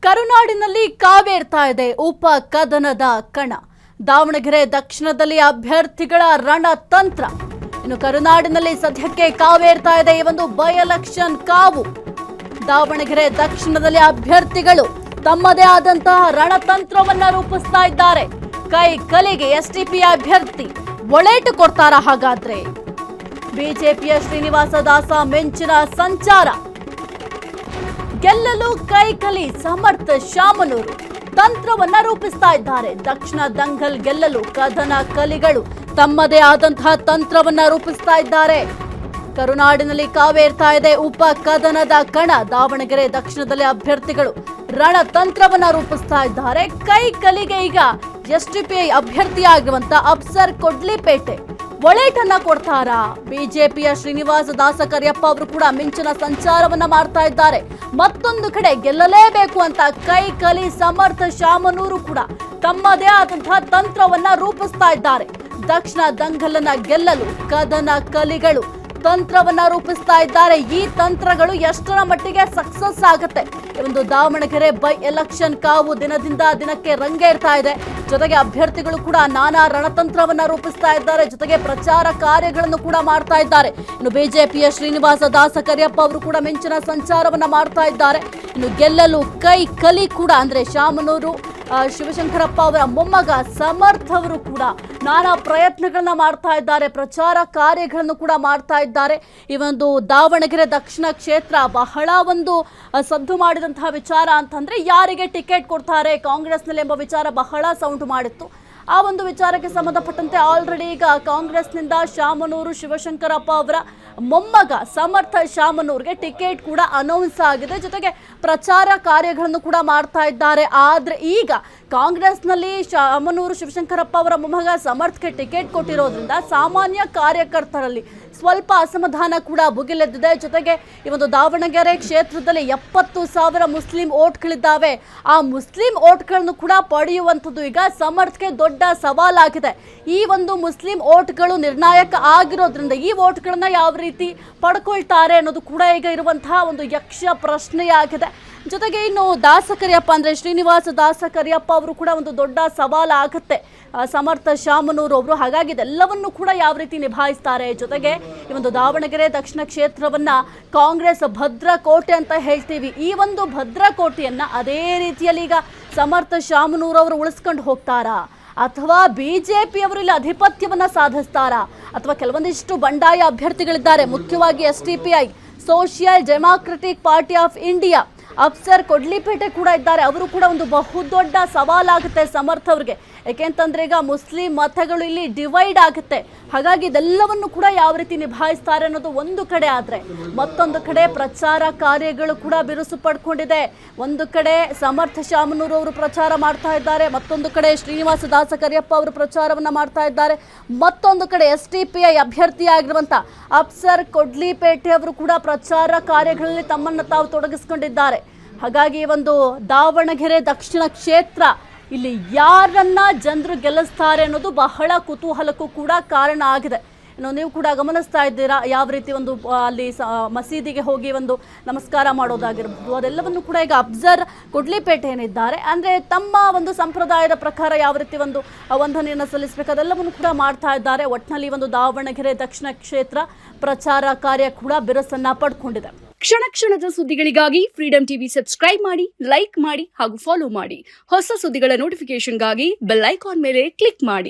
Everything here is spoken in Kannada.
ಕರುನಾಡಿನಲ್ಲಿ ಕಾವೇರ್ತಾ ಇದೆ ಉಪ ಕದನದ ಕಣ. ದಾವಣಗೆರೆ ದಕ್ಷಿಣದಲ್ಲಿ ಅಭ್ಯರ್ಥಿಗಳ ರಣತಂತ್ರ. ಇನ್ನು ಕರುನಾಡಿನಲ್ಲಿ ಸದ್ಯಕ್ಕೆ ಕಾವೇರ್ತಾ ಇದೆ ಈ ಒಂದು ಬೈ ಎಲೆಕ್ಷನ್ ಕಾವು. ದಾವಣಗೆರೆ ದಕ್ಷಿಣದಲ್ಲಿ ಅಭ್ಯರ್ಥಿಗಳು ತಮ್ಮದೇ ಆದಂತಹ ರಣತಂತ್ರವನ್ನ ರೂಪಿಸ್ತಾ ಇದ್ದಾರೆ. ಕೈ ಕಲಿಗೆ ಎಸ್ಟಿಪಿ ಅಭ್ಯರ್ಥಿ ಒಳೇಟು ಕೊಡ್ತಾರ? ಹಾಗಾದ್ರೆ ಬಿಜೆಪಿಯ ಶ್ರೀನಿವಾಸ ದಾಸ ಮಿಂಚಿನ ಸಂಚಾರ. ಗೆಲ್ಲಲು ಕೈ ಕಲಿ ಸಮರ್ಥ ಶಾಮನೂರು ತಂತ್ರವನ್ನ ರೂಪಿಸ್ತಾ ಇದ್ದಾರೆ. ದಕ್ಷಿಣ ದಂಗಲ್ ಗೆಲ್ಲಲು ಕದನ ಕಲಿಗಳು ತಮ್ಮದೇ ಆದಂತಹ ತಂತ್ರವನ್ನ ರೂಪಿಸ್ತಾ ಇದ್ದಾರೆ. ಕರುನಾಡಿನಲ್ಲಿ ಕಾವೇರ್ತಾ ಇದೆ ಉಪ ಕದನದ ಕಣ. ದಾವಣಗೆರೆ ದಕ್ಷಿಣದಲ್ಲಿ ಅಭ್ಯರ್ಥಿಗಳು ರಣತಂತ್ರವನ್ನ ರೂಪಿಸ್ತಾ ಇದ್ದಾರೆ. ಕೈ ಕಲಿಗೆ ಈಗ ಎಸ್ಟಿಪಿ ಅಭ್ಯರ್ಥಿಯಾಗಿರುವಂತ ಅಫ್ಸರ್ ಕೊಡ್ಲಿಪೇಟೆ ಒಳೇಟನ್ನ ಕೊಡ್ತಾರಾ? ಬಿಜೆಪಿಯ ಶ್ರೀನಿವಾಸ ದಾಸ ಕರಿಯಪ್ಪ ಅವರು ಕೂಡ ಮಿಂಚಿನ ಸಂಚಾರವನ್ನ ಮಾಡ್ತಾ ಇದ್ದಾರೆ. ಮತ್ತೊಂದು ಕಡೆ ಗೆಲ್ಲಲೇಬೇಕು ಅಂತ ಕೈ ಕಲಿ ಸಮರ್ಥ ಶಾಮನೂರು ಕೂಡ ತಮ್ಮದೇ ಆದಂತಹ ತಂತ್ರವನ್ನ ರೂಪಿಸ್ತಾ ಇದ್ದಾರೆ. ದಕ್ಷಿಣ ದಂಗಲನ್ನ ಗೆಲ್ಲಲು ಕದನ ಕಲಿಗಳು ತಂತ್ರವನ್ನ ರೂಪಿಸ್ತಾ ಇದ್ದಾರೆ. ಈ ತಂತ್ರಗಳು ಎಷ್ಟರ ಮಟ್ಟಿಗೆ ಸಕ್ಸಸ್ ಆಗುತ್ತೆ? ಒಂದು ದಾವಣಗೆರೆ ಬೈ ಎಲೆಕ್ಷನ್ ಕಾವು ದಿನದಿಂದ ದಿನಕ್ಕೆ ರಂಗೇರ್ತಾ ಇದೆ. ಜೊತೆಗೆ ಅಭ್ಯರ್ಥಿಗಳು ಕೂಡ ನಾನಾ ರಣತಂತ್ರವನ್ನ ರೂಪಿಸ್ತಾ ಇದ್ದಾರೆ. ಜೊತೆಗೆ ಪ್ರಚಾರ ಕಾರ್ಯಗಳನ್ನು ಕೂಡ ಮಾಡ್ತಾ ಇದ್ದಾರೆ. ಇನ್ನು ಬಿಜೆಪಿಯ ಶ್ರೀನಿವಾಸ ದಾಸ ಕರಿಯಪ್ಪ ಅವರು ಕೂಡ ಮಿಂಚಿನ ಸಂಚಾರವನ್ನ ಮಾಡ್ತಾ ಇದ್ದಾರೆ. ಇನ್ನು ಗೆಲ್ಲಲು ಕೈ ಕಲಿ ಕೂಡ ಅಂದ್ರೆ ಶಾಮನೂರು ಶಿವಶಂಕರಪ್ಪ ಅವರ ಮೊಮ್ಮಗ ಸಮರ್ಥ ಅವರು ಕೂಡ ನಾನಾ ಪ್ರಯತ್ನಗಳನ್ನ ಮಾಡ್ತಾ ಇದ್ದಾರೆ. ಪ್ರಚಾರ ಕಾರ್ಯಗಳನ್ನು ಕೂಡ ಮಾಡ್ತಾ ಇದ್ದಾರೆ. ಈ ಒಂದು ದಾವಣಗೆರೆ ದಕ್ಷಿಣ ಕ್ಷೇತ್ರ ಬಹಳ ಒಂದು ಸದ್ದು ಮಾಡಿದಂತಹ ವಿಚಾರ ಅಂತಂದ್ರೆ ಯಾರಿಗೆ ಟಿಕೆಟ್ ಕೊಡ್ತಾರೆ ಕಾಂಗ್ರೆಸ್ನಲ್ಲಿ ಎಂಬ ವಿಚಾರ ಬಹಳ ಸೌಂಡ್ ಮಾಡಿತ್ತು. ಆ ಒಂದು ವಿಚಾರಕ್ಕೆ ಸಂಬಂಧಪಟ್ಟಂತೆ ಆಲ್ರೆಡಿ ಈಗ ಕಾಂಗ್ರೆಸ್ನಿಂದ ಶಾಮನೂರು ಶಿವಶಂಕರಪ್ಪ ಅವರ ಮೊಮ್ಮಗ ಸಮರ್ಥ ಶಾಮನೂರ್ಗೆ ಟಿಕೆಟ್ ಕೂಡ ಅನೌನ್ಸ್ ಆಗಿದೆ. ಜೊತೆಗೆ ಪ್ರಚಾರ ಕಾರ್ಯಗಳನ್ನು ಕೂಡ ಮಾಡ್ತಾ ಇದ್ದಾರೆ. ಆದ್ರೆ ಈಗ ಕಾಂಗ್ರೆಸ್ನಲ್ಲಿ ಶಾಮನೂರು ಶಿವಶಂಕರಪ್ಪ ಅವರ ಮೊಮ್ಮಗ ಸಮರ್ಥ್ಗೆ ಟಿಕೆಟ್ ಕೊಟ್ಟಿರೋದ್ರಿಂದ ಸಾಮಾನ್ಯ ಕಾರ್ಯಕರ್ತರಲ್ಲಿ ಸ್ವಲ್ಪ ಅಸಮಾಧಾನ ಕೂಡ ಭುಗಿಲೆದ್ದಿದೆ. ಜೊತೆಗೆ ಈ ಒಂದು ದಾವಣಗೆರೆ ಕ್ಷೇತ್ರದಲ್ಲಿ 70,000 ಮುಸ್ಲಿಂ ಓಟ್ಗಳಿದ್ದಾವೆ. ಆ ಮುಸ್ಲಿಂ ಓಟ್ಗಳನ್ನು ಕೂಡ ಪಡೆಯುವಂಥದ್ದು ಈಗ ಸಮರ್ಥ್ಗೆ ದೊಡ್ಡ ಸವಾಲಾಗಿದೆ. ಈ ಒಂದು ಮುಸ್ಲಿಂ ಓಟ್ಗಳು ನಿರ್ಣಾಯಕ ಆಗಿರೋದ್ರಿಂದ ಈ ಓಟ್ಗಳನ್ನ ಯಾವ ರೀತಿ ಪಡ್ಕೊಳ್ತಾರೆ ಅನ್ನೋದು ಕೂಡ ಈಗ ಇರುವಂತಹ ಒಂದು ಯಕ್ಷ ಪ್ರಶ್ನೆಯಾಗಿದೆ. ಜೊತೆಗೆ ಇನ್ನು ದಾಸ ಕರಿಯಪ್ಪ ಅಂದ್ರೆ ಶ್ರೀನಿವಾಸ ದಾಸ ಕರಿಯಪ್ಪ ಅವರು ಕೂಡ ಒಂದು ದೊಡ್ಡ ಸವಾಲಾಗುತ್ತೆ ಸಮರ್ಥ ಶಾಮನೂರು ಅವರು. ಹಾಗಾಗಿ ಇದೆಲ್ಲವನ್ನು ಕೂಡ ಯಾವ ರೀತಿ ನಿಭಾಯಿಸ್ತಾರೆ? ಜೊತೆಗೆ ಈ ಒಂದು ದಾವಣಗೆರೆ ದಕ್ಷಿಣ ಕ್ಷೇತ್ರವನ್ನ ಕಾಂಗ್ರೆಸ್ ಭದ್ರಕೋಟೆ ಅಂತ ಹೇಳ್ತೀವಿ. ಈ ಒಂದು ಭದ್ರಕೋಟೆಯನ್ನ ಅದೇ ರೀತಿಯಲ್ಲಿ ಈಗ ಸಮರ್ಥ ಶಾಮನೂರು ಅವರು ಉಳಿಸ್ಕೊಂಡು ಹೋಗ್ತಾರಾ ಅಥವಾ ಬಿಜೆಪಿ ಅವರು ಇಲ್ಲಿ ಅಧಿಪತ್ಯವನ್ನ ಸಾಧಿಸ್ತಾರಾ? ಅಥವಾ ಕೆಲವೊಂದಿಷ್ಟು ಬಂಡಾಯ ಅಭ್ಯರ್ಥಿಗಳಿದ್ದಾರೆ, ಮುಖ್ಯವಾಗಿ SDPI Social Democratic Party of India Afsar Kodlipete ಕೂಡ ಇದ್ದಾರೆ. ಅವರು ಕೂಡ ಒಂದು ಬಹುದೊಡ್ಡ ಸವಾಲಾಗುತ್ತೆ ಸಮರ್ಥ ಅವ್ರಿಗೆ. ಯಾಕೆಂತಂದ್ರೆ ಈಗ ಮುಸ್ಲಿಂ ಮತಗಳು ಇಲ್ಲಿ ಡಿವೈಡ್ ಆಗುತ್ತೆ. ಹಾಗಾಗಿ ಇದೆಲ್ಲವನ್ನು ಕೂಡ ಯಾವ ರೀತಿ ನಿಭಾಯಿಸ್ತಾರೆ ಅನ್ನೋದು ಒಂದು ಕಡೆ ಆದ್ರೆ, ಮತ್ತೊಂದು ಕಡೆ ಪ್ರಚಾರ ಕಾರ್ಯಗಳು ಕೂಡ ಬಿರುಸು ಪಡ್ಕೊಂಡಿದೆ. ಒಂದು ಕಡೆ ಸಮರ್ಥ ಶಾಮನೂರು ಅವರು ಪ್ರಚಾರ ಮಾಡ್ತಾ ಇದ್ದಾರೆ, ಮತ್ತೊಂದು ಕಡೆ ಶ್ರೀನಿವಾಸ ದಾಸ ಕರಿಯಪ್ಪ ಅವರು ಪ್ರಚಾರವನ್ನ ಮಾಡ್ತಾ ಇದ್ದಾರೆ, ಮತ್ತೊಂದು ಕಡೆ ಎಸ್ಟಿಪಿಐ ಅಭ್ಯರ್ಥಿಯಾಗಿರುವಂತ ಅಫ್ಸರ್ ಕೊಡ್ಲಿಪೇಟೆ ಅವರು ಕೂಡ ಪ್ರಚಾರ ಕಾರ್ಯಗಳಲ್ಲಿ ತಮ್ಮನ್ನು ತಾವು ತೊಡಗಿಸಿಕೊಂಡಿದ್ದಾರೆ. ಹಾಗಾಗಿ ಒಂದು ದಾವಣಗೆರೆ ದಕ್ಷಿಣ ಕ್ಷೇತ್ರ ಇಲ್ಲಿ ಯಾರನ್ನ ಜನರು ಗೆಲ್ಲಿಸ್ತಾರೆ ಅನ್ನೋದು ಬಹಳ ಕುತೂಹಲಕ್ಕೂ ಕೂಡ ಕಾರಣ ಆಗಿದೆ. ನೀವು ಕೂಡ ಗಮನಿಸ್ತಾ ಇದ್ದೀರಾ ಯಾವ ರೀತಿ ಒಂದು ಅಲ್ಲಿ ಮಸೀದಿಗೆ ಹೋಗಿ ಒಂದು ನಮಸ್ಕಾರ ಮಾಡೋದಾಗಿರ್ಬೋದು, ಅದೆಲ್ಲವನ್ನು ಕೂಡ ಈಗ ಅಫ್ಸರ್ ಕೊಡ್ಲಿಪೇಟೆ ಏನಿದ್ದಾರೆ ಅಂದ್ರೆ ತಮ್ಮ ಒಂದು ಸಂಪ್ರದಾಯದ ಪ್ರಕಾರ ಯಾವ ರೀತಿ ಒಂದು ವಂದನೆಯನ್ನು ಸಲ್ಲಿಸಬೇಕು ಅದೆಲ್ಲವನ್ನು ಕೂಡ ಮಾಡ್ತಾ ಇದ್ದಾರೆ. ಒಟ್ಟಿನಲ್ಲಿ ಒಂದು ದಾವಣಗೆರೆ ದಕ್ಷಿಣ ಕ್ಷೇತ್ರ ಪ್ರಚಾರ ಕಾರ್ಯ ಕೂಡ ಬಿರುಸನ್ನ ಪಡ್ಕೊಂಡಿದೆ. ಕ್ಷಣ ಕ್ಷಣದ ಸುದ್ದಿಗಳಿಗಾಗಿ ಫ್ರೀಡಂ ಟಿವಿ ಸಬ್ಸ್ಕ್ರೈಬ್ ಮಾಡಿ, ಲೈಕ್ ಮಾಡಿ ಹಾಗೂ ಫಾಲೋ ಮಾಡಿ. ಹೊಸ ಸುದ್ದಿಗಳ ನೋಟಿಫಿಕೇಶನ್ಗಾಗಿ ಬೆಲ್ ಐಕಾನ್ ಮೇಲೆ ಕ್ಲಿಕ್ ಮಾಡಿ.